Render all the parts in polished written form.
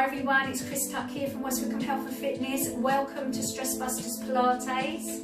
Hi everyone, it's Chris Tuck here from West Wickham Health and Fitness. Welcome to StressBusters Pilates.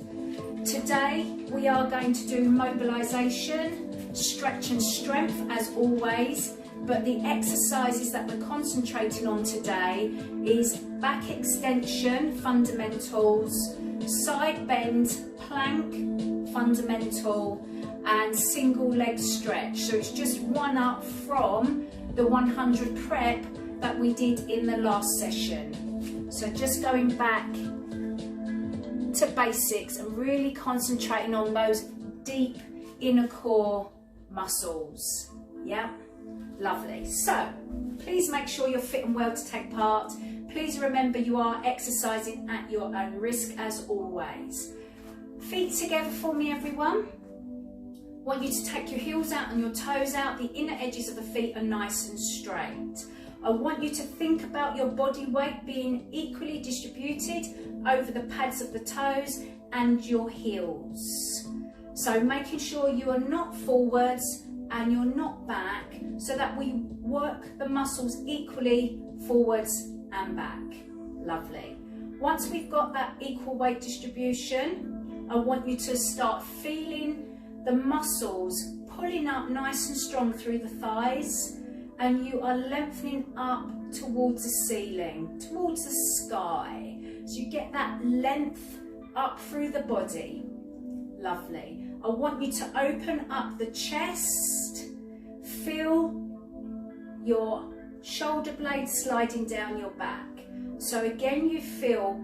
Today we are going to do mobilisation, stretch and strength as always, but the exercises that we're concentrating on today is back extension fundamentals, side bend, plank fundamental and single leg stretch. So it's just one up from the 100 prep that we did in the last session. So just going back to basics and really concentrating on those deep inner core muscles. Yeah, lovely. So please make sure you're fit and well to take part. Please remember you are exercising at your own risk as always. Feet together for me everyone. Want you to take your heels out and your toes out. The inner edges of the feet are nice and straight. I want you to think about your body weight being equally distributed over the pads of the toes and your heels. So making sure you are not forwards and you're not back, so that we work the muscles equally forwards and back. Lovely. Once we've got that equal weight distribution, I want you to start feeling the muscles pulling up nice and strong through the thighs, and you are lengthening up towards the ceiling, towards the sky. So you get that length up through the body. Lovely. I want you to open up the chest. Feel your shoulder blades sliding down your back. So again, you feel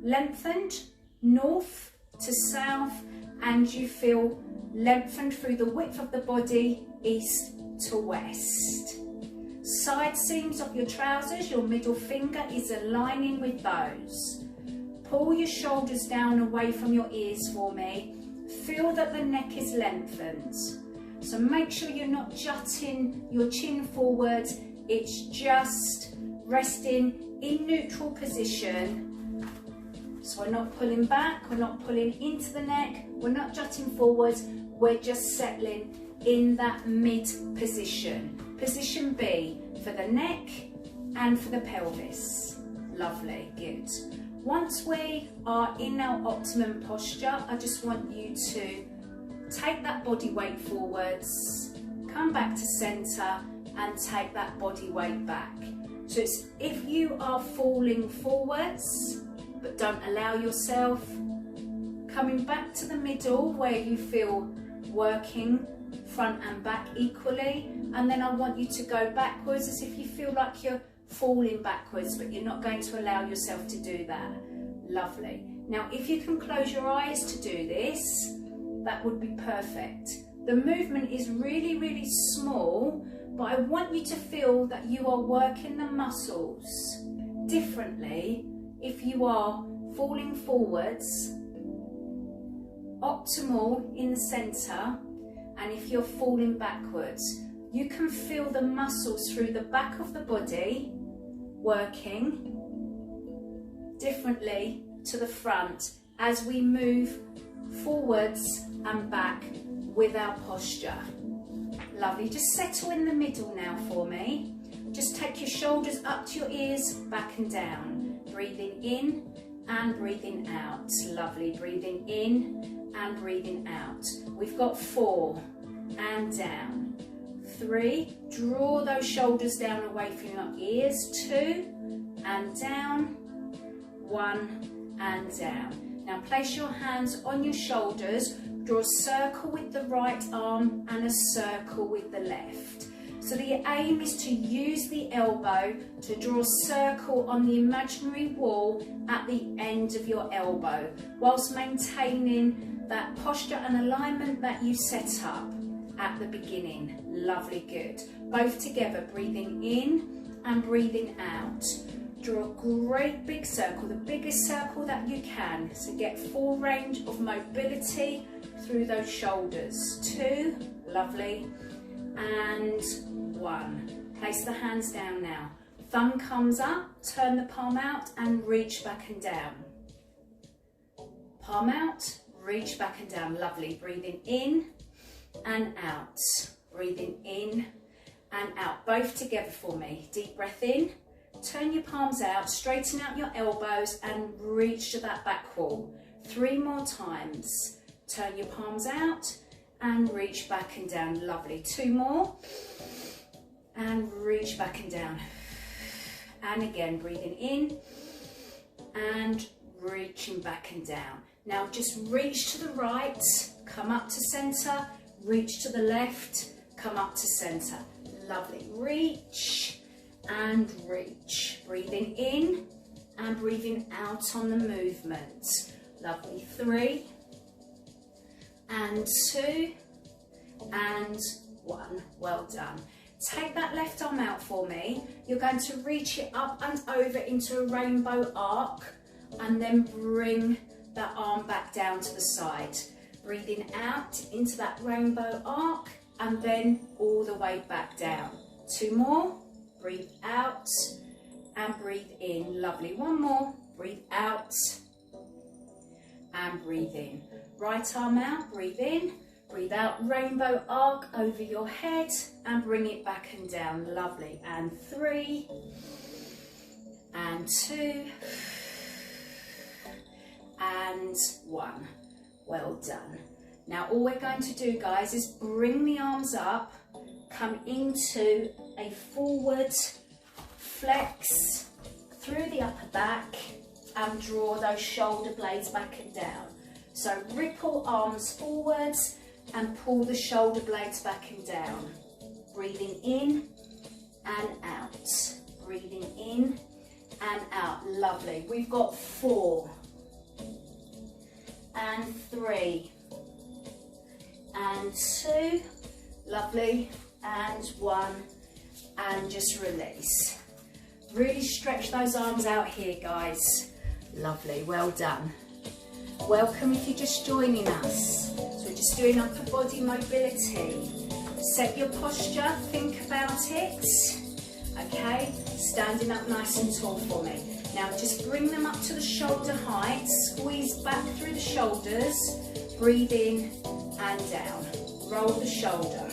lengthened north to south, and you feel lengthened through the width of the body, east to west. Side seams of your trousers, your middle finger is aligning with those. Pull your shoulders down away from your ears for me. Feel that the neck is lengthened. So make sure you're not jutting your chin forward, it's just resting in neutral position. So we're not pulling back, we're not pulling into the neck, we're not jutting forward, we're just settling in that mid position. Position B for the neck and for the pelvis. Lovely, good. Once we are in our optimum posture, I just want you to take that body weight forwards, come back to centre and take that body weight back. So it's if you are falling forwards, but don't allow yourself, coming back to the middle where you feel working front and back equally, and then I want you to go backwards as if you feel like you're falling backwards, but you're not going to allow yourself to do that. Lovely. Now if you can close your eyes to do this, that would be perfect. The movement is really, really small, but I want you to feel that you are working the muscles differently if you are falling forwards, optimal in the centre, and if you're falling backwards. You can feel the muscles through the back of the body working differently to the front as we move forwards and back with our posture. Lovely. Just settle in the middle now for me. Just take your shoulders up to your ears, back and down. Breathing in and breathing out. Lovely. Breathing in and breathing out. We've got 4 and down. 3, draw those shoulders down away from your ears. 2 and down. 1 and down. Now place your hands on your shoulders, draw a circle with the right arm and a circle with the left. So the aim is to use the elbow to draw a circle on the imaginary wall at the end of your elbow, whilst maintaining that posture and alignment that you set up at the beginning. Lovely, good. Both together, breathing in and breathing out. Draw a great big circle, the biggest circle that you can, so get full range of mobility through those shoulders. 2, lovely, and 1. Place the hands down now. Thumb comes up, turn the palm out and reach back and down. Palm out, reach back and down. Lovely. Breathing in and out. Breathing in and out. Both together for me. Deep breath in, Turn your palms out, straighten out your elbows and reach to that back wall. 3 more times. Turn your palms out and reach back and down. Lovely. 2 more. And reach back and down. And again, breathing in and reaching back and down. Now just reach to the right, come up to center, reach to the left, come up to center. Lovely. Reach and reach. Breathing in and breathing out on the movement. Lovely. 3 and 2 and 1. Well done. Take that left arm out for me. You're going to reach it up and over into a rainbow arc and then bring that arm back down to the side. Breathing out into that rainbow arc and then all the way back down. 2 more. Breathe out and breathe in. Lovely. 1 more. Breathe out and breathe in. Right arm out. Breathe in. Breathe out. Rainbow arc over your head and bring it back and down. Lovely. And 3 and 2 and 1. Well done. Now all we're going to do, guys, is bring the arms up, come into a forward flex through the upper back and draw those shoulder blades back and down. So ripple arms forwards and pull the shoulder blades back and down. Breathing in and out. Breathing in and out. Lovely. We've got 4 and 3 and 2. Lovely. And 1 and just release. Really stretch those arms out here, guys. Lovely. Well done. Welcome if you're just joining us. So we're just doing upper body mobility. Set your posture, think about it. Okay, standing up nice and tall for me. Now just bring them up to the shoulder height, squeeze back through the shoulders, breathe in and down. Roll the shoulder.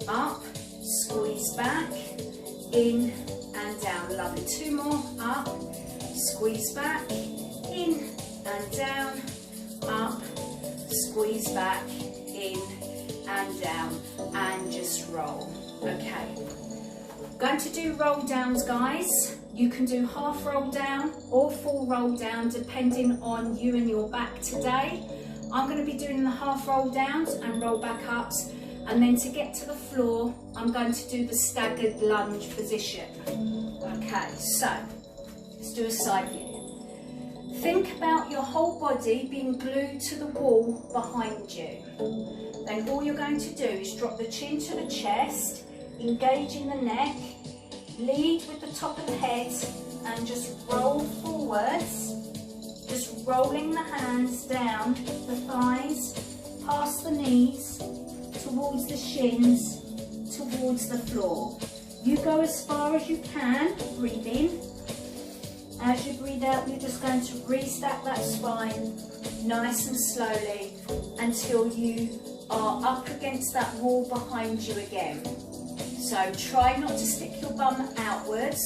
Up, squeeze back, in and down. Lovely. 2 more. Up, squeeze back, in and down, up, squeeze back, in and down, and just roll. Okay, going to do roll downs, guys. You can do half roll down or full roll down depending on you and your back today. I'm going to be doing the half roll downs and roll back ups, and then to get to the floor I'm going to do the staggered lunge position. Okay, so let's do a side view. Think about your whole body being glued to the wall behind you. Then all you're going to do is drop the chin to the chest, engaging the neck, lead with the top of the head and just roll forwards, just rolling the hands down the thighs, past the knees, towards the shins, towards the floor. You go as far as you can, breathe in. As you breathe out, you're just going to restack that spine nice and slowly until you are up against that wall behind you again. So try not to stick your bum outwards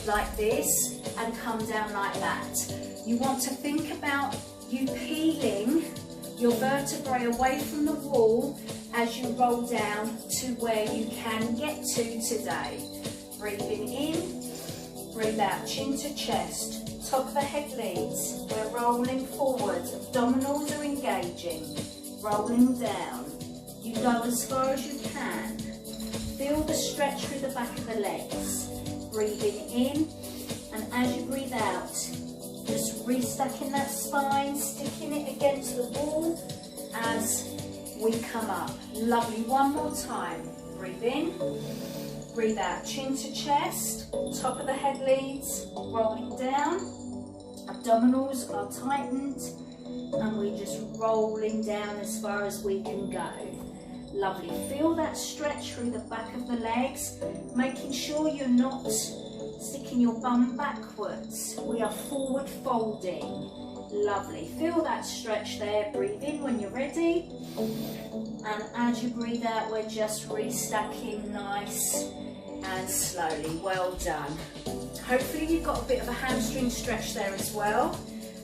like this and come down like that. You want to think about you peeling your vertebrae away from the wall as you roll down to where you can get to today. Breathing in. Breathe out, chin to chest, top of the head leads. We're rolling forwards, abdominals are engaging. Rolling down. You go as far as you can. Feel the stretch through the back of the legs. Breathing in, and as you breathe out, just restacking that spine, sticking it against the wall as we come up. Lovely, 1 more time. Breathe in. Breathe out, chin to chest, top of the head leads, rolling down, abdominals are tightened, and we're just rolling down as far as we can go. Lovely, feel that stretch through the back of the legs, making sure you're not sticking your bum backwards. We are forward folding. Lovely, feel that stretch there, breathe in when you're ready, and as you breathe out, we're just restacking nice and slowly. Well done. Hopefully you've got a bit of a hamstring stretch there as well.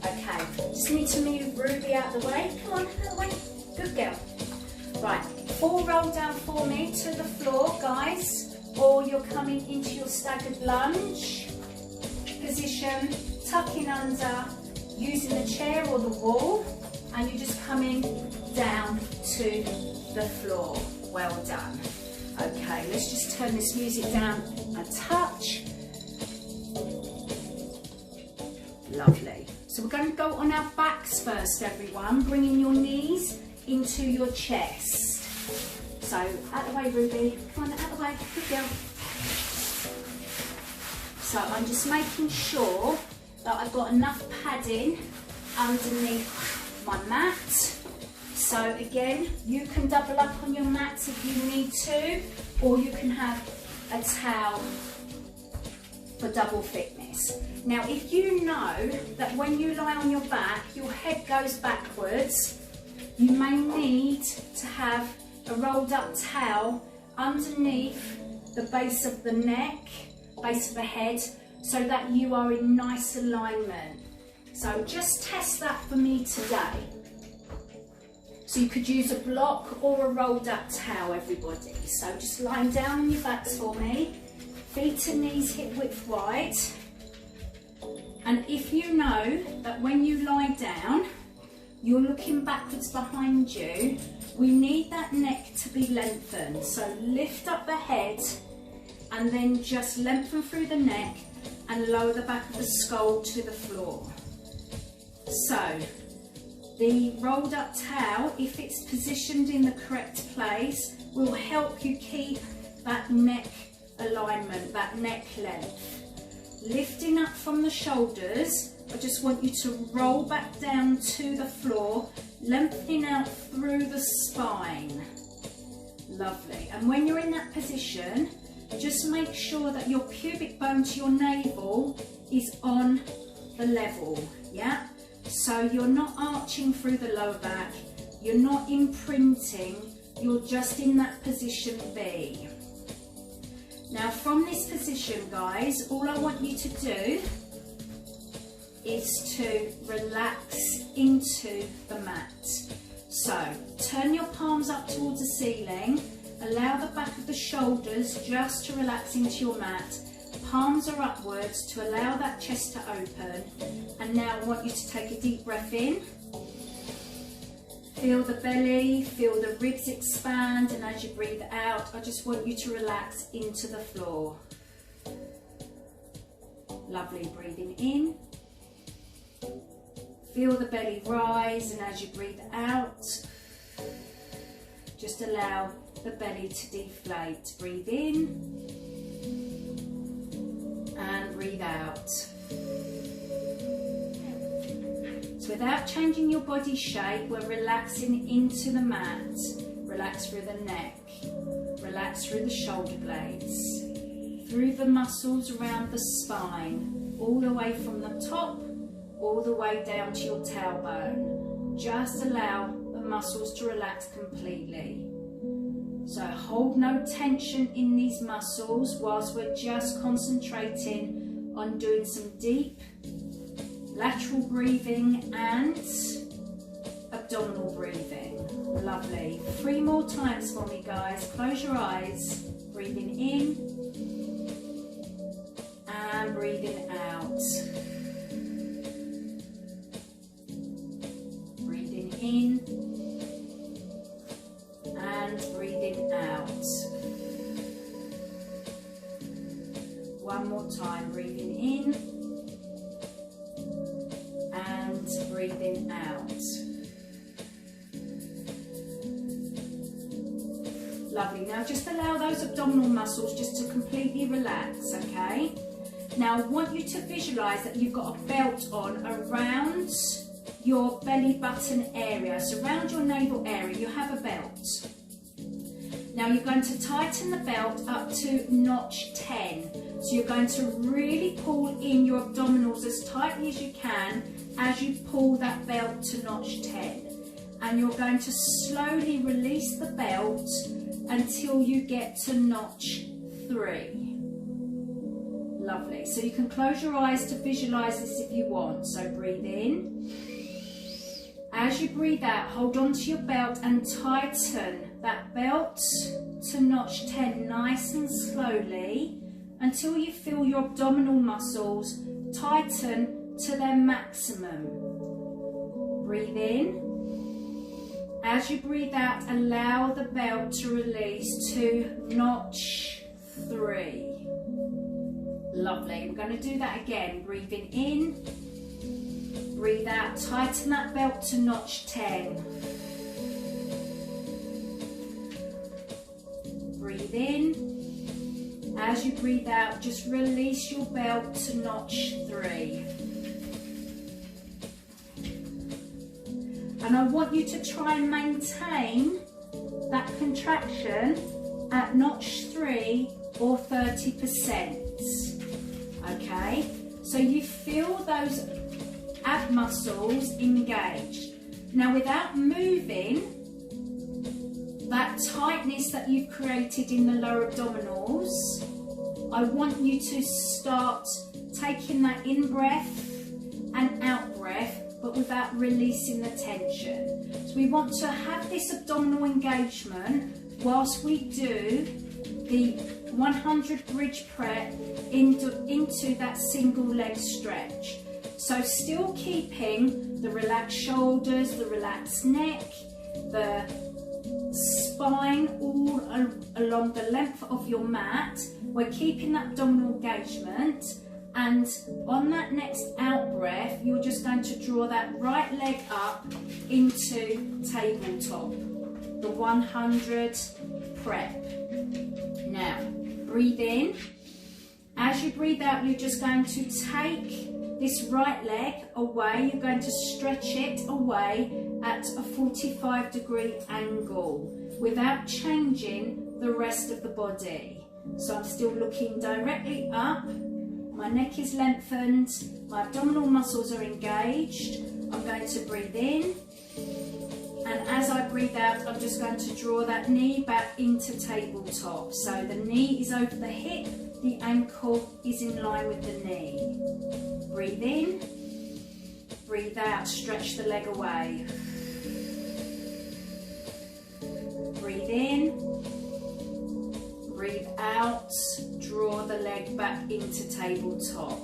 Okay, just need to move Ruby out of the way. Come on, out of the way. Good girl. Right, full roll down for me to the floor, guys, or you're coming into your staggered lunge position, tucking under, using the chair or the wall, and you're just coming down to the floor. Well done. Okay, let's just turn this music down a touch. Lovely. So we're going to go on our backs first, everyone, bringing your knees into your chest. So, out the way, Ruby. Come on, out the way. Good girl. So I'm just making sure that I've got enough padding underneath my mat. So again, you can double up on your mats if you need to, or you can have a towel for double thickness. Now, if you know that when you lie on your back, your head goes backwards, you may need to have a rolled up towel underneath the base of the neck, base of the head, so that you are in nice alignment. So just test that for me today. So you could use a block or a rolled up towel, everybody. So just lying down on your backs for me, feet and knees hip width wide. And if you know that when you lie down, you're looking backwards behind you, we need that neck to be lengthened. So lift up the head and then just lengthen through the neck and lower the back of the skull to the floor. So the rolled up towel, if it's positioned in the correct place, will help you keep that neck alignment, that neck length. Lifting up from the shoulders, I just want you to roll back down to the floor, lengthening out through the spine. Lovely. And when you're in that position, just make sure that your pubic bone to your navel is on the level, yeah? So you're not arching through the lower back, you're not imprinting, you're just in that position B. Now from this position, guys, all I want you to do is to relax into the mat. So turn your palms up towards the ceiling, allow the back of the shoulders just to relax into your mat. Palms are upwards to allow that chest to open. And now I want you to take a deep breath in. Feel the belly, feel the ribs expand, and as you breathe out, I just want you to relax into the floor. Lovely, breathing in. Feel the belly rise, and as you breathe out, just allow the belly to deflate. Breathe in and breathe out. So without changing your body shape, we're relaxing into the mat. Relax through the neck, relax through the shoulder blades, through the muscles around the spine, all the way from the top, all the way down to your tailbone. Just allow the muscles to relax completely. So hold no tension in these muscles whilst we're just concentrating on doing some deep lateral breathing and abdominal breathing. Lovely. 3 more times for me, guys. Close your eyes. Breathing in and breathing out. Breathing in and breathing out. One more time. Breathing in and breathing out. Lovely. Now just allow those abdominal muscles just to completely relax, okay? Now I want you to visualize that you've got a belt on around your belly button area. So around your navel area you have a belt. Now you're going to tighten the belt up to notch 10. So you're going to really pull in your abdominals as tightly as you can as you pull that belt to notch 10. And you're going to slowly release the belt until you get to notch 3. Lovely. So you can close your eyes to visualize this if you want. So breathe in. As you breathe out, hold on to your belt and tighten that belt to notch 10 nice and slowly until you feel your abdominal muscles tighten to their maximum. Breathe in. As you breathe out, allow the belt to release to notch 3. Lovely. We're going to do that again. Breathing in. Breathe out. Tighten that belt to notch 10. Breathe in. As you breathe out, just release your belt to notch 3. And I want you to try and maintain that contraction at notch 3 or 30%. Okay, so you feel those ab muscles engaged. Now, without moving, that tightness that you've created in the lower abdominals, I want you to start taking that in breath and out breath, but without releasing the tension. So we want to have this abdominal engagement whilst we do the 100 bridge prep into that single leg stretch. So still keeping the relaxed shoulders, the relaxed neck, the spine all along the length of your mat. We're keeping that abdominal engagement, and on that next out breath, you're just going to draw that right leg up into tabletop, the 100 prep. Now, breathe in. As you breathe out, you're just going to take this right leg away. You're going to stretch it away at a 45-degree angle without changing the rest of the body. So I'm still looking directly up. My neck is lengthened. My abdominal muscles are engaged. I'm going to breathe in. And as I breathe out, I'm just going to draw that knee back into tabletop. So the knee is over the hip, the ankle is in line with the knee. Breathe in, breathe out, stretch the leg away. Breathe in, breathe out, draw the leg back into tabletop.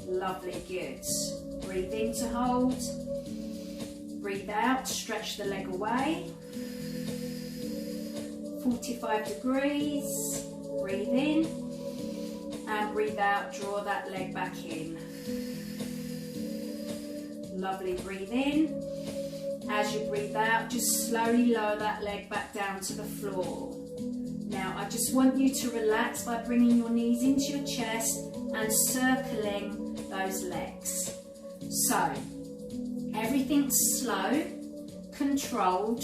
Lovely, good. Breathe in to hold. Breathe out, stretch the leg away. 45 degrees. Breathe in and breathe out, draw that leg back in. Lovely, breathe in. As you breathe out, just slowly lower that leg back down to the floor. Now, I just want you to relax by bringing your knees into your chest and circling those legs. So, everything's slow, controlled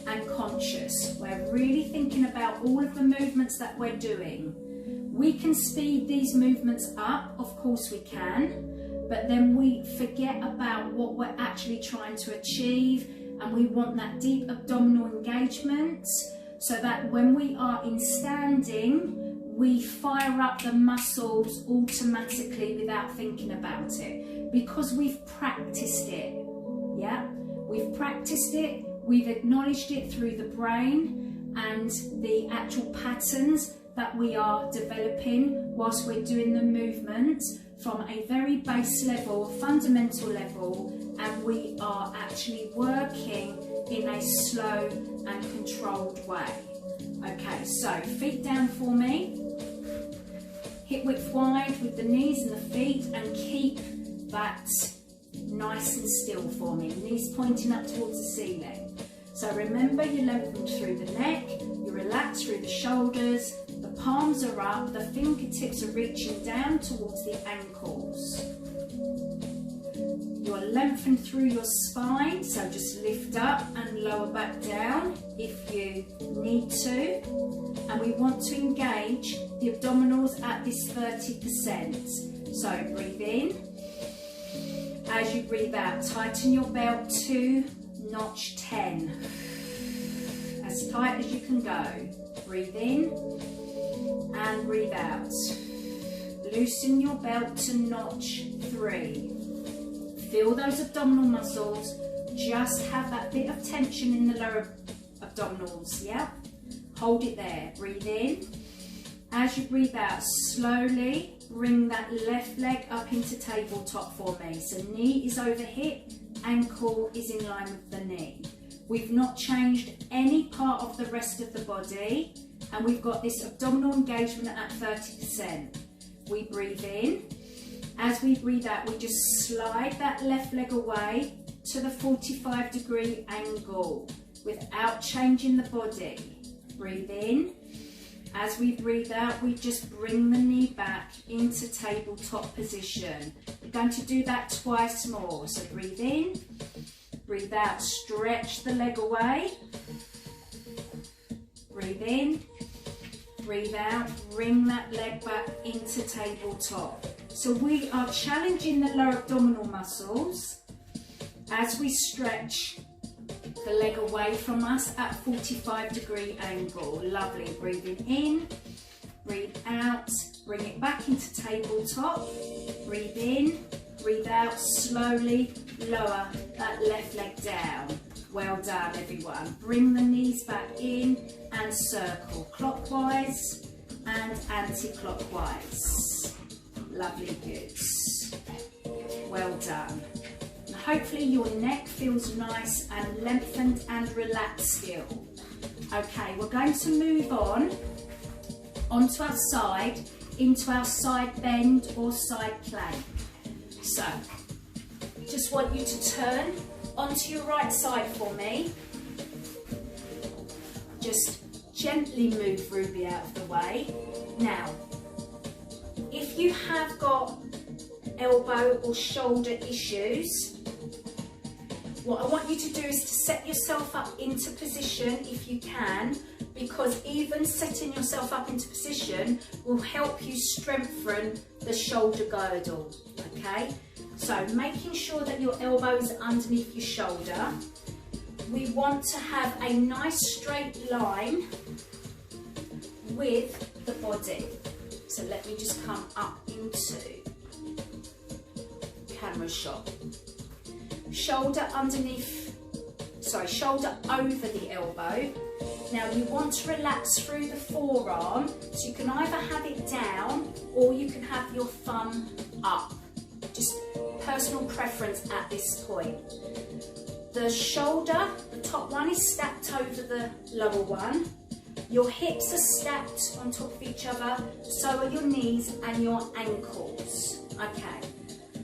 and conscious. We're really thinking about all of the movements that we're doing. We can speed these movements up, of course we can, but then we forget about what we're actually trying to achieve, and we want that deep abdominal engagement so that when we are in standing, we fire up the muscles automatically without thinking about it, because we've practiced it. Yeah, we've practiced it, we've acknowledged it through the brain and the actual patterns that we are developing whilst we're doing the movement from a very base level, fundamental level, and we are actually working in a slow and controlled way. Okay, so feet down for me, hip width wide with the knees and the feet, and keep that nice and still for me, knees pointing up towards the ceiling. So remember, you lengthen through the neck, you relax through the shoulders, the palms are up, the fingertips are reaching down towards the ankles. You are lengthened through your spine, so just lift up and lower back down if you need to. And we want to engage the abdominals at this 30%. So breathe in. As you breathe out, tighten your belt to notch 10. As tight as you can go. Breathe in and breathe out. Loosen your belt to notch 3. Feel those abdominal muscles. Just have that bit of tension in the lower abdominals, yeah? Hold it there. Breathe in. As you breathe out, slowly bring that left leg up into tabletop for me. So knee is over hip, ankle is in line with the knee. We've not changed any part of the rest of the body, and we've got this abdominal engagement at 30%. We breathe in. As we breathe out, we just slide that left leg away to the 45-degree angle without changing the body. Breathe in. As we breathe out, we just bring the knee back into tabletop position. We're going to do that twice more. So breathe in, breathe out, stretch the leg away. Breathe in, breathe out, bring that leg back into tabletop. So we are challenging the lower abdominal muscles as we stretch the leg away from us at 45-degree angle. Lovely. Breathing in, breathe out, bring it back into tabletop. Breathe in, breathe out, slowly lower that left leg down. Well done, everyone. Bring the knees back in and circle clockwise and anti-clockwise. Lovely, good. Well done. Hopefully your neck feels nice and lengthened and relaxed still. Okay, we're going to move on onto our side, into our side bend or side plank. So, just want you to turn onto your right side for me. Just gently move Ruby out of the way. Now, if you have got elbow or shoulder issues, what I want you to do is to set yourself up into position if you can, because even setting yourself up into position will help you strengthen the shoulder girdle, okay? So making sure that your elbow is underneath your shoulder. We want to have a nice straight line with the body. So let me just come up into camera shot. Shoulder shoulder over the elbow. Now you want to relax through the forearm, so you can either have it down or you can have your thumb up. Just personal preference at this point. The shoulder, the top one is stacked over the lower one. Your hips are stacked on top of each other, so are your knees and your ankles. Okay.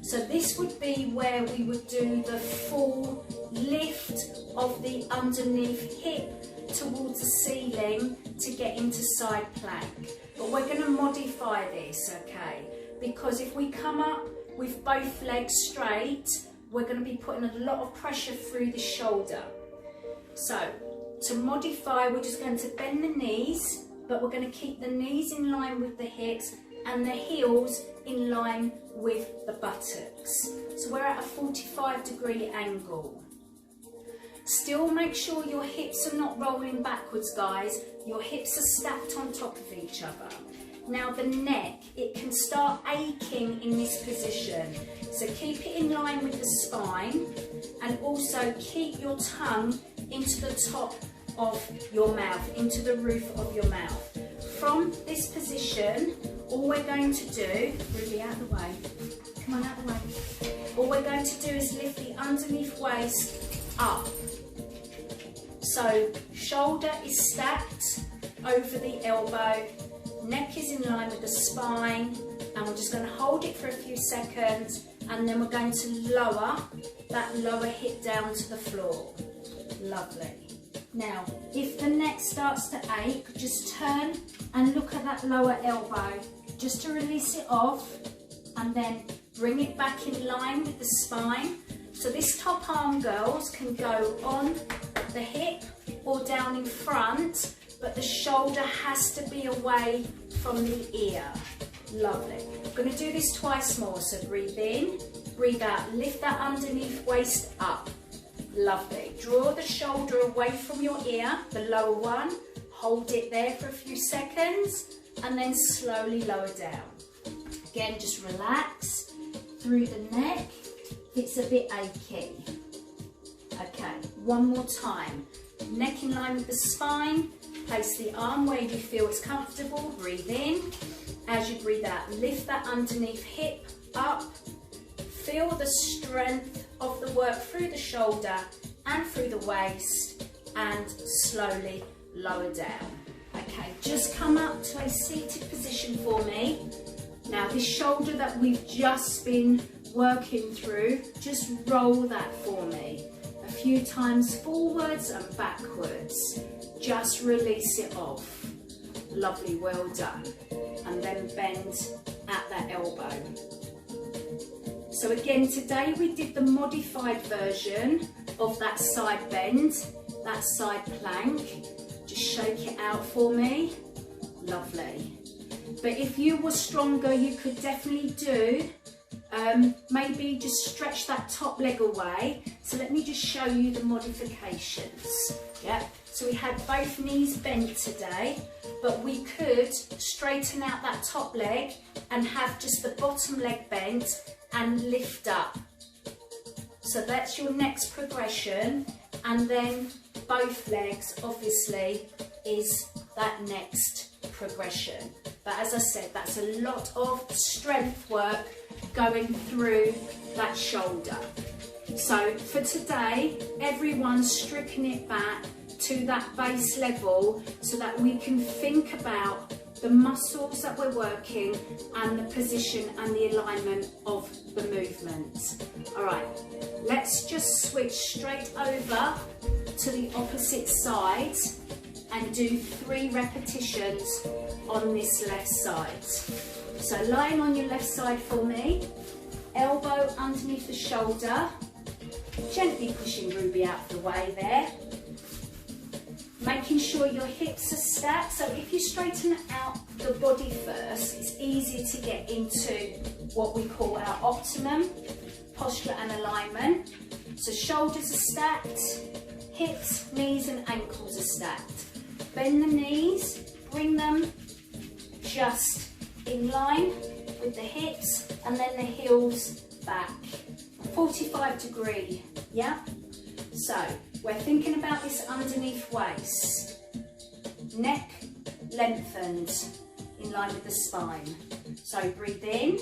So this would be where we would do the full lift of the underneath hip towards the ceiling to get into side plank. But we're going to modify this, okay? Because if we come up with both legs straight, we're going to be putting a lot of pressure through the shoulder. So to modify, we're just going to bend the knees, but we're going to keep the knees in line with the hips and the heels in line with the buttocks. So we're at a 45-degree angle. Still make sure your hips are not rolling backwards, guys. Your hips are stacked on top of each other. Now the neck, it can start aching in this position. So keep it in line with the spine, and also keep your tongue into the top of your mouth, into the roof of your mouth. From this position, all we're going to do, Ruby, out of the way, come on out of the way. All we're going to do is lift the underneath waist up. So shoulder is stacked over the elbow, neck is in line with the spine, and we're just going to hold it for a few seconds, and then we're going to lower that lower hip down to the floor. Lovely. Now, if the neck starts to ache, just turn and look at that lower elbow, just to release it off, and then bring it back in line with the spine. So this top arm, girls, can go on the hip or down in front, but the shoulder has to be away from the ear. Lovely. I'm going to do this twice more, so breathe in, breathe out, lift that underneath waist up. Lovely. Draw the shoulder away from your ear, the lower one, hold it there for a few seconds, and then slowly lower down. Again, just relax through the neck if it's a bit achy. Okay, one more time. Neck in line with the spine. Place the arm where you feel it's comfortable. Breathe in. As you breathe out, lift that underneath hip up. Feel the strength of the work through the shoulder and through the waist, and slowly lower down. Okay, just come up to a seated position for me. Now this shoulder that we've just been working through, just roll that for me. A few times forwards and backwards. Just release it off. Lovely, well done. And then bend at that elbow. So again, today we did the modified version of that side bend, that side plank. Just shake it out for me. Lovely. But if you were stronger, you could definitely do, maybe just stretch that top leg away. So let me just show you the modifications. Yeah. So we had both knees bent today, but we could straighten out that top leg and have just the bottom leg bent and lift up. So that's your next progression, and then both legs obviously is that next progression. But as I said, that's a lot of strength work going through that shoulder. So for today, everyone's stripping it back to that base level so that we can think about the muscles that we're working and the position and the alignment of the movement. All right, let's just switch straight over to the opposite side and do 3 repetitions on this left side. So lying on your left side for me, elbow underneath the shoulder, gently pushing Ruby out of the way there. Making sure your hips are stacked. So if you straighten out the body first, it's easier to get into what we call our optimum posture and alignment. So shoulders are stacked, hips, knees and ankles are stacked. Bend the knees, bring them just in line with the hips, and then the heels back. 45 degree, yeah? So we're thinking about this underneath waist. Neck lengthened in line with the spine. So breathe in.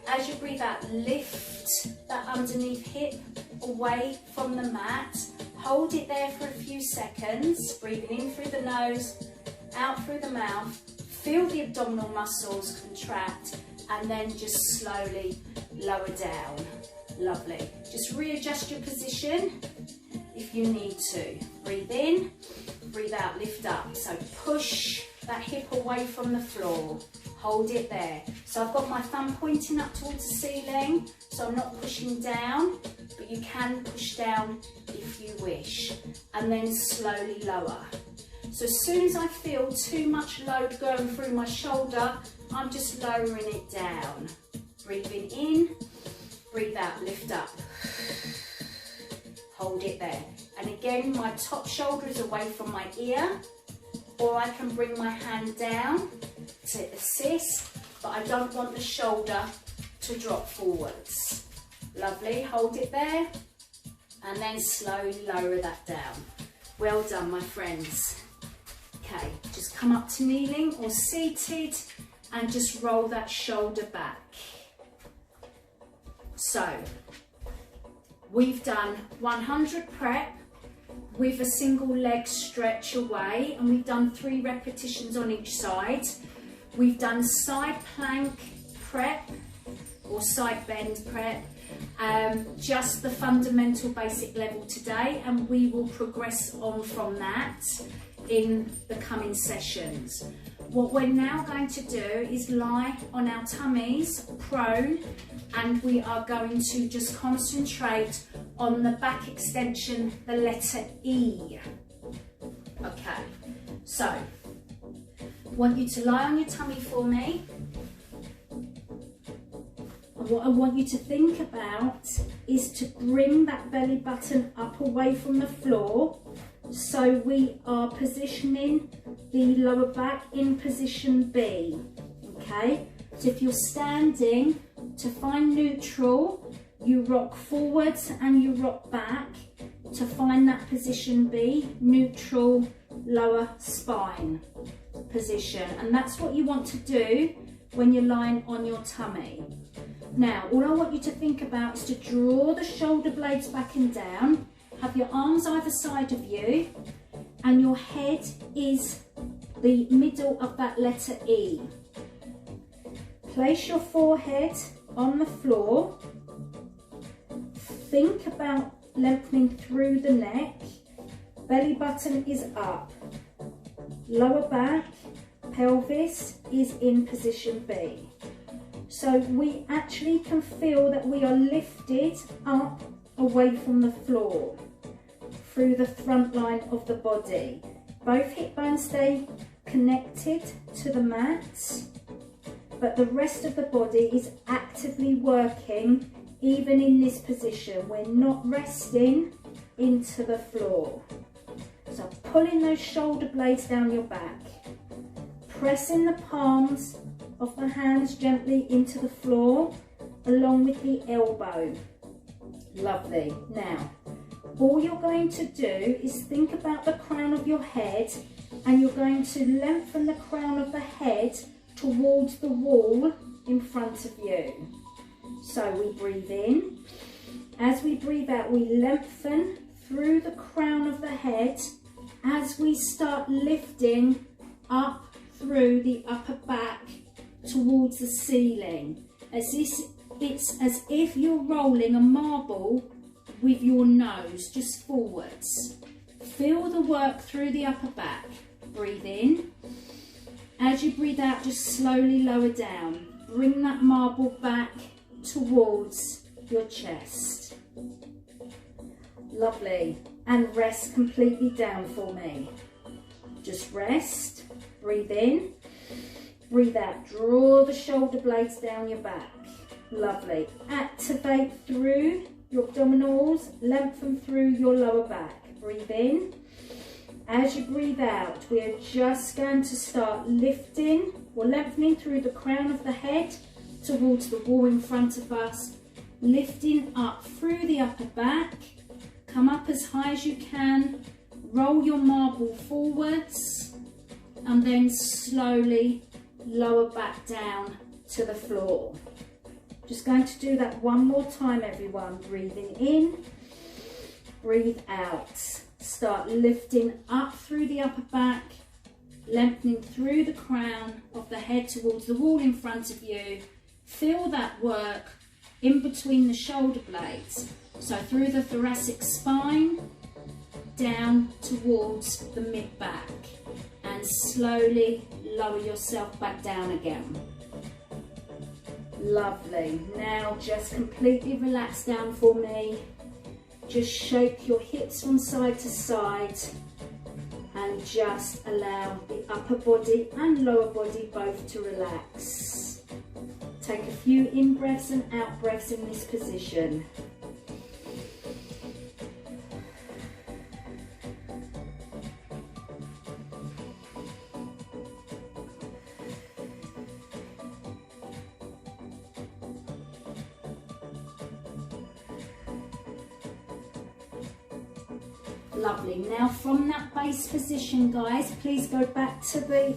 As you breathe out, lift that underneath hip away from the mat. Hold it there for a few seconds. Breathing in through the nose, out through the mouth. Feel the abdominal muscles contract, and then just slowly lower down. Lovely. Just readjust your position if you need to. Breathe in, breathe out, lift up. So push that hip away from the floor. Hold it there. So I've got my thumb pointing up towards the ceiling, so I'm not pushing down, but you can push down if you wish. And then slowly lower. So as soon as I feel too much load going through my shoulder, I'm just lowering it down. Breathing in, breathe out, lift up. Hold it there. And again, my top shoulder is away from my ear, or I can bring my hand down to assist, but I don't want the shoulder to drop forwards. Lovely, hold it there, and then slowly lower that down. Well done, my friends. Okay, just come up to kneeling or seated and just roll that shoulder back. So, we've done 100 prep with a single leg stretch away, and we've done 3 repetitions on each side. We've done side plank prep or side bend prep, just the fundamental basic level today, and we will progress on from that in the coming sessions. What we're now going to do is lie on our tummies, prone, and we are going to just concentrate on the back extension, the letter E. Okay, so I want you to lie on your tummy for me. And what I want you to think about is to bring that belly button up away from the floor. So we are positioning the lower back in position B, okay? So if you're standing, to find neutral, you rock forwards and you rock back to find that position B, neutral lower spine position. And that's what you want to do when you're lying on your tummy. Now, all I want you to think about is to draw the shoulder blades back and down, have your arms either side of you, and your head is the middle of that letter E. Place your forehead on the floor. Think about lengthening through the neck. Belly button is up. Lower back, pelvis is in position B. So we actually can feel that we are lifted up away from the floor through the front line of the body. Both hip bones stay connected to the mat, but the rest of the body is actively working even in this position. We're not resting into the floor. So pulling those shoulder blades down your back, pressing the palms of the hands gently into the floor along with the elbow. Lovely. Now, all you're going to do is think about the crown of your head, and you're going to lengthen the crown of the head towards the wall in front of you. So we breathe in. As we breathe out, we lengthen through the crown of the head as we start lifting up through the upper back towards the ceiling. It's as if you're rolling a marble with your nose just forwards. Feel the work through the upper back. Breathe in. As you breathe out, just slowly lower down. Bring that marble back towards your chest. Lovely. And rest completely down for me. Just rest. Breathe in. Breathe out. Draw the shoulder blades down your back. Lovely. Activate through your abdominals. Lengthen through your lower back. Breathe in. As you breathe out, we are just going to start lifting or lengthening through the crown of the head towards the wall in front of us. Lifting up through the upper back. Come up as high as you can. Roll your marble forwards. And then slowly lower back down to the floor. Just going to do that one more time, everyone. Breathing in, breathe out. Start lifting up through the upper back, lengthening through the crown of the head towards the wall in front of you. Feel that work in between the shoulder blades. So through the thoracic spine, down towards the mid-back. And slowly lower yourself back down again. Lovely. Now just completely relax down for me. Just shake your hips from side to side and just allow the upper body and lower body both to relax. Take a few in breaths and out breaths in this position. Lovely. Now from that base position, guys, please go back to the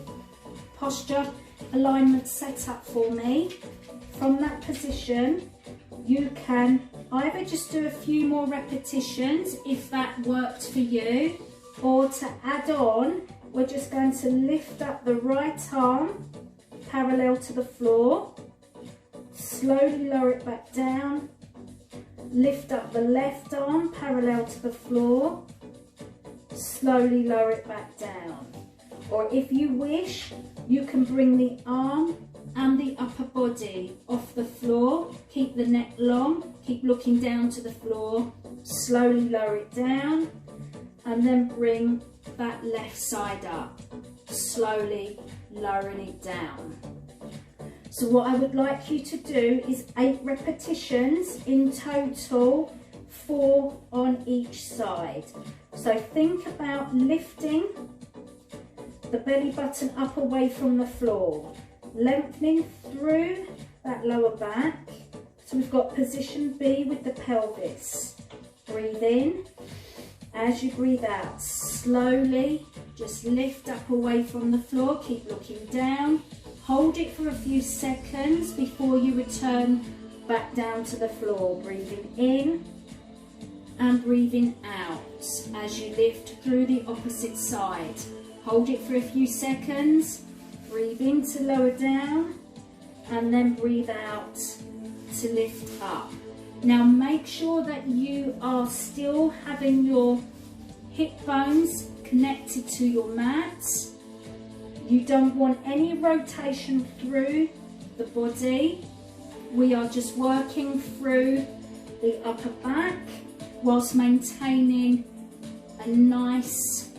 posture alignment set up for me. From that position, you can either just do a few more repetitions if that worked for you, or to add on, we're just going to lift up the right arm parallel to the floor, slowly lower it back down, lift up the left arm parallel to the floor, slowly lower it back down. Or if you wish, you can bring the arm and the upper body off the floor. Keep the neck long, keep looking down to the floor, slowly lower it down, and then bring that left side up, slowly lowering it down. So what I would like you to do is 8 repetitions in total, 4 on each side. So think about lifting the belly button up away from the floor. lengthening through that lower back. So we've got position B with the pelvis. Breathe in. As you breathe out, slowly just lift up away from the floor. Keep looking down. Hold it for a few seconds before you return back down to the floor. Breathing in and breathing out as you lift through the opposite side. Hold it for a few seconds. Breathe in to lower down and then breathe out to lift up. Now make sure that you are still having your hip bones connected to your mat. You don't want any rotation through the body. We are just working through the upper back whilst maintaining a nice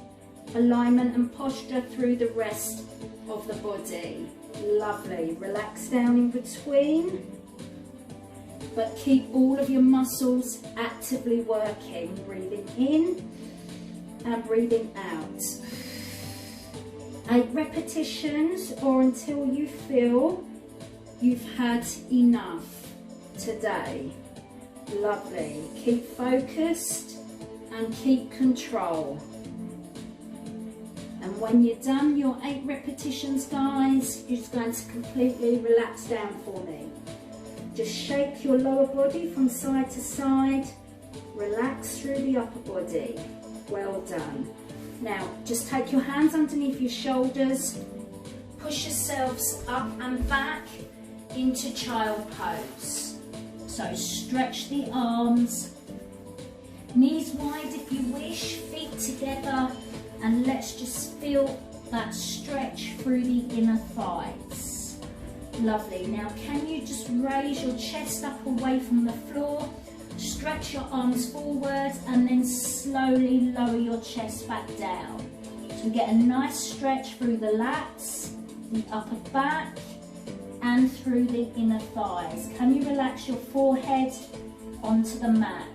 alignment and posture through the rest of the body. Lovely. Relax down in between, but keep all of your muscles actively working. Breathing in and breathing out. 8 repetitions or until you feel you've had enough today. Lovely. Keep focused and keep control. And when you're done your 8 repetitions, guys, you're just going to completely relax down for me. Just shake your lower body from side to side. Relax through the upper body. Well done. Now, just take your hands underneath your shoulders. Push yourselves up and back into child pose. So stretch the arms. Knees wide if you wish, feet together. And let's just feel that stretch through the inner thighs. Lovely. Now can you just raise your chest up away from the floor, stretch your arms forward and then slowly lower your chest back down. So get a nice stretch through the lats, the upper back and through the inner thighs. Can you relax your forehead onto the mat?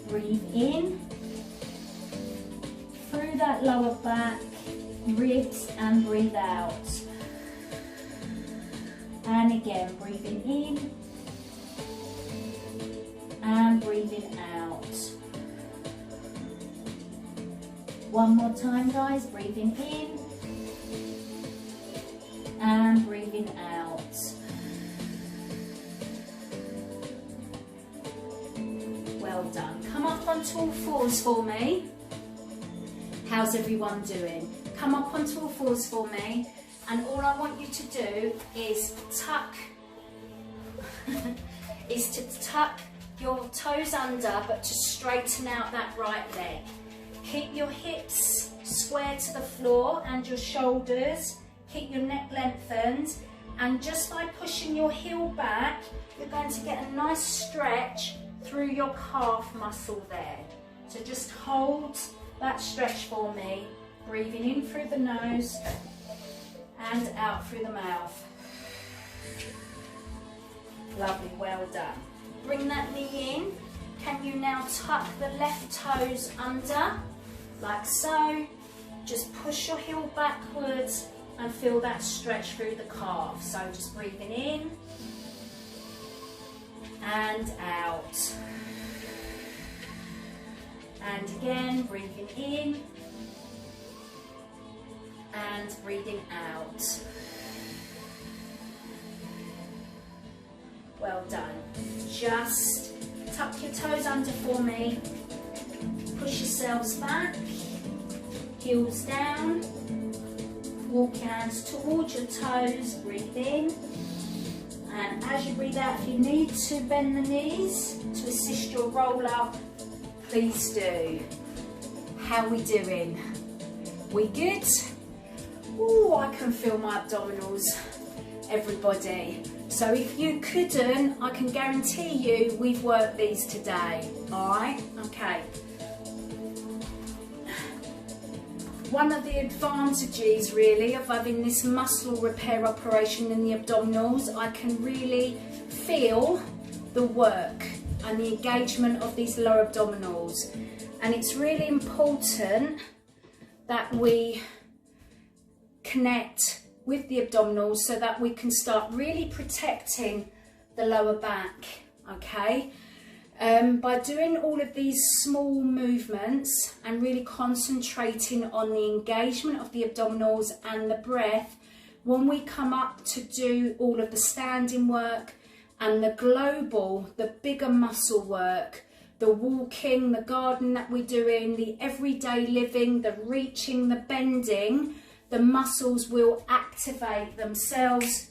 Breathe in through that lower back, ribs and breathe out. And again, breathing in and breathing out. One more time, guys. Breathing in and breathing out. Well done. Come up onto all fours for me. How's everyone doing? Come up onto all fours for me. And all I want you to do is tuck your toes under, but to straighten out that right leg. Keep your hips square to the floor and your shoulders. Keep your neck lengthened. And just by pushing your heel back, you're going to get a nice stretch through your calf muscle there. So just hold that stretch for me. Breathing in through the nose and out through the mouth. Lovely, well done. Bring that knee in. Can you now tuck the left toes under, like so? Just push your heel backwards and feel that stretch through the calf. So just breathing in and out. And again, breathing in and breathing out. Well done. Just tuck your toes under for me. Push yourselves back. Heels down. Walk your hands towards your toes. Breathe in. And as you breathe out, if you need to bend the knees to assist your roll up, please do. How are we doing? We good? Ooh, I can feel my abdominals, everybody. So if you couldn't, I can guarantee you we've worked these today, all right? Okay. One of the advantages really of having this muscle repair operation in the abdominals, I can really feel the work and the engagement of these lower abdominals. And it's really important that we connect with the abdominals so that we can start really protecting the lower back, okay? By doing all of these small movements and really concentrating on the engagement of the abdominals and the breath, when we come up to do all of the standing work and the global, the bigger muscle work, the walking, the garden that we're doing, the everyday living, the reaching, the bending, the muscles will activate themselves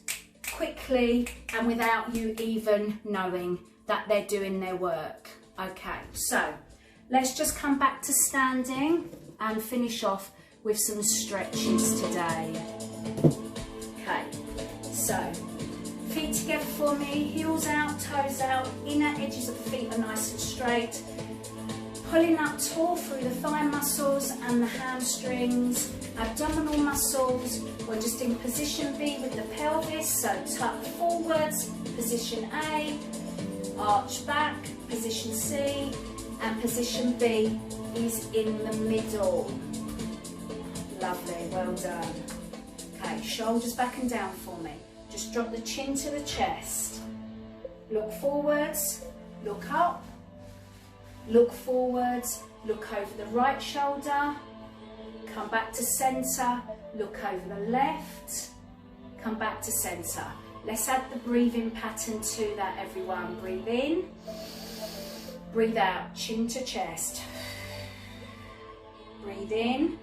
quickly and without you even knowing that they're doing their work. Okay, so let's just come back to standing and finish off with some stretches today. Okay, so feet together for me, heels out, toes out, inner edges of the feet are nice and straight. Pulling up tall through the thigh muscles and the hamstrings, abdominal muscles. We're just in position B with the pelvis, so tuck forwards, position A, arch back, position C, and position B is in the middle. Lovely, well done. Okay, shoulders back and down for me. Just drop the chin to the chest. Look forwards, look up, look forwards, look over the right shoulder, come back to centre, look over the left, come back to centre. Let's add the breathing pattern to that, everyone. Breathe in, breathe out, chin to chest. Breathe in,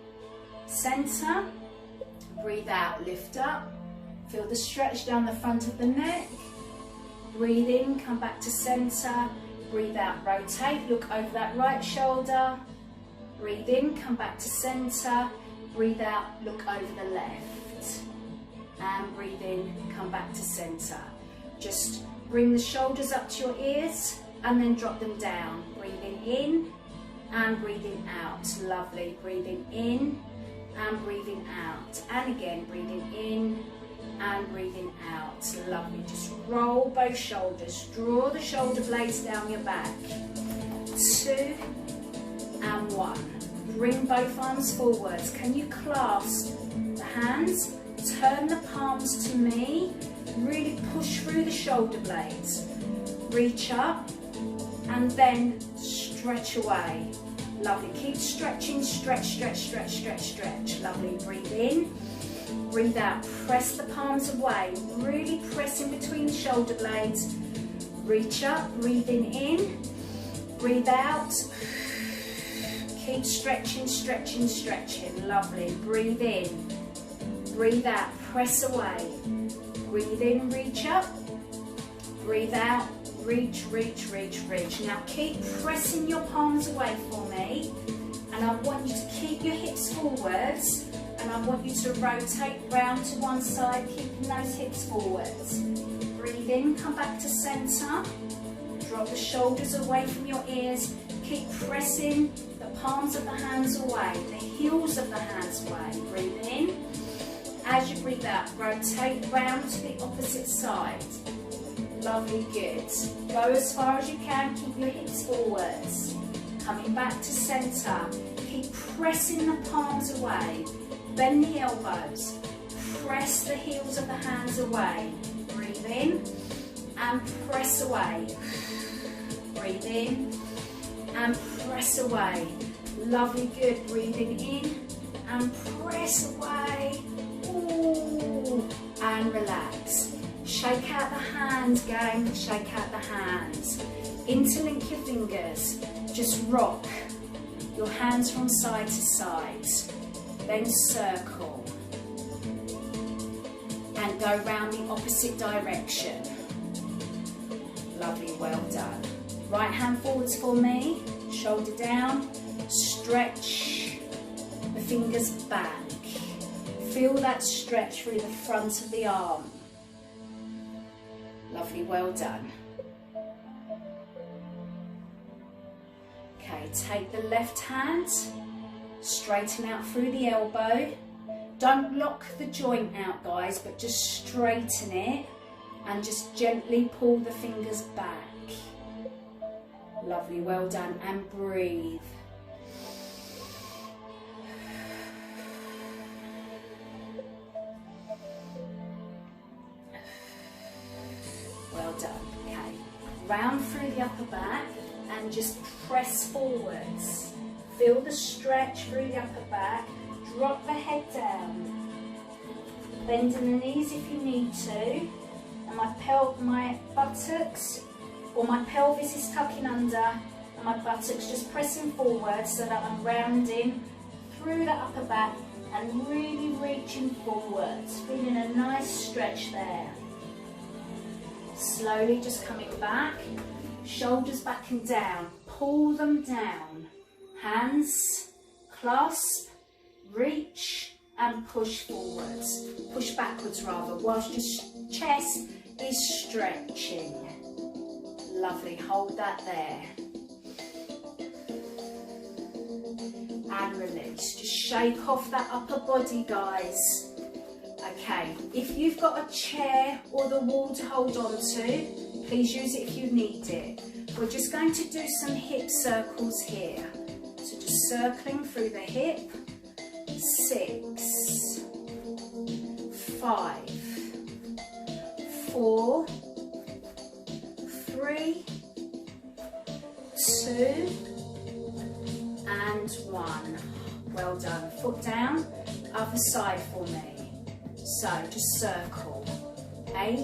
centre, breathe out, lift up. Feel the stretch down the front of the neck. Breathe in, come back to centre. Breathe out, rotate, look over that right shoulder. Breathe in, come back to centre. Breathe out, look over the left. And breathe in, come back to centre. Just bring the shoulders up to your ears and then drop them down. Breathing in and breathing out. Lovely. Breathing in and breathing out. And again, breathing in and breathing out. Lovely. Just roll both shoulders. Draw the shoulder blades down your back. 2 and 1. Bring both arms forwards. Can you clasp the hands? Turn the palms to me. Really push through the shoulder blades. Reach up and then stretch away. Lovely. Keep stretching. Stretch, stretch, stretch, stretch, stretch. Lovely. Breathe in. Breathe out. Press the palms away. Really press in between the shoulder blades. Reach up. Breathing in. Breathe out. Keep stretching, stretching, stretching. Lovely. Breathe in. Breathe out. Press away. Breathe in. Reach up. Breathe out. Reach, reach, reach, reach. Now keep pressing your palms away for me. And I want you to keep your hips forwards. And I want you to rotate round to one side, keeping those hips forwards. Breathe in, come back to centre. Drop the shoulders away from your ears. Keep pressing the palms of the hands away, the heels of the hands away. Breathe in. As you breathe out, rotate round to the opposite side. Lovely, good. Go as far as you can, keep your hips forwards. Coming back to centre. Keep pressing the palms away. Bend the elbows. Press the heels of the hands away. Breathe in and press away. Breathe in and press away. Lovely, good. Breathing in and press away. Ooh. And relax. Shake out the hands, gang. Shake out the hands. Interlink your fingers. Just rock your hands from side to side. Then circle. And go round the opposite direction. Lovely, well done. Right hand forwards for me. Shoulder down. Stretch the fingers back. Feel that stretch through the front of the arm. Lovely, well done. Okay, take the left hand, straighten out through the elbow. Don't lock the joint out, guys, but just straighten it and just gently pull the fingers back. Lovely, well done, and breathe. and just press forwards. Feel the stretch through the upper back. Drop the head down. Bending the knees if you need to. And my buttocks or my pelvis is tucking under, and my buttocks just pressing forward so that I'm rounding through the upper back and really reaching forwards. Feeling a nice stretch there. Slowly just coming back. Shoulders back and down. Pull them down. Hands clasp, reach and push forwards. Push backwards rather, whilst your chest is stretching. Lovely, hold that there. And release. Just shake off that upper body, guys. Okay, if you've got a chair or the wall to hold on to, please use it if you need it. We're just going to do some hip circles here. So just circling through the hip. 6, 5, 4, 3, 2, and 1. Well done. Foot down, other side for me. So just circle. 8.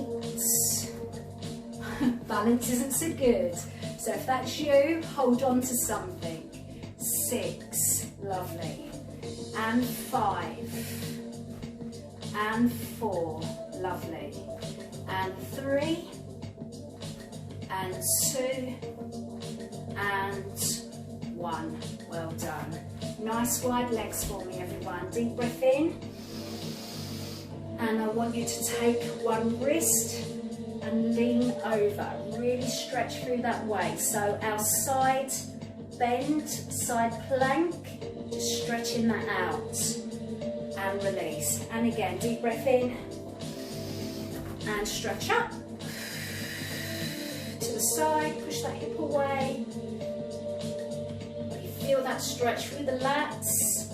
Balance isn't so good. So if that's you, hold on to something. 6. Lovely. And 5. And 4. Lovely. And 3. And 2. And 1. Well done. Nice wide legs for me, everyone. Deep breath in. And I want you to take one wrist and lean over. Really stretch through that way. So our side bend, side plank, just stretching that out. And release. And again, deep breath in. And stretch up. To the side, push that hip away. Feel that stretch through the lats.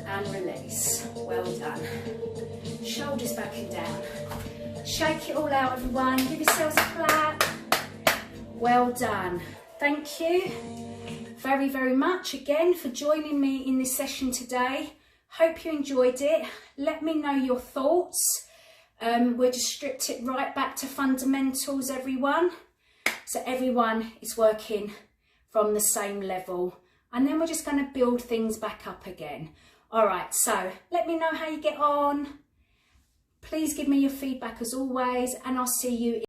And release. Well done. Shoulders back and down. Shake it all out, everyone. Give yourselves a clap. Well done. Thank you very, very much again for joining me in this session today. Hope you enjoyed it. Let me know your thoughts. We'll just stripped it right back to fundamentals, everyone. So everyone is working from the same level. And then we're just going to build things back up again. All right, so let me know how you get on. Please give me your feedback as always, and I'll see you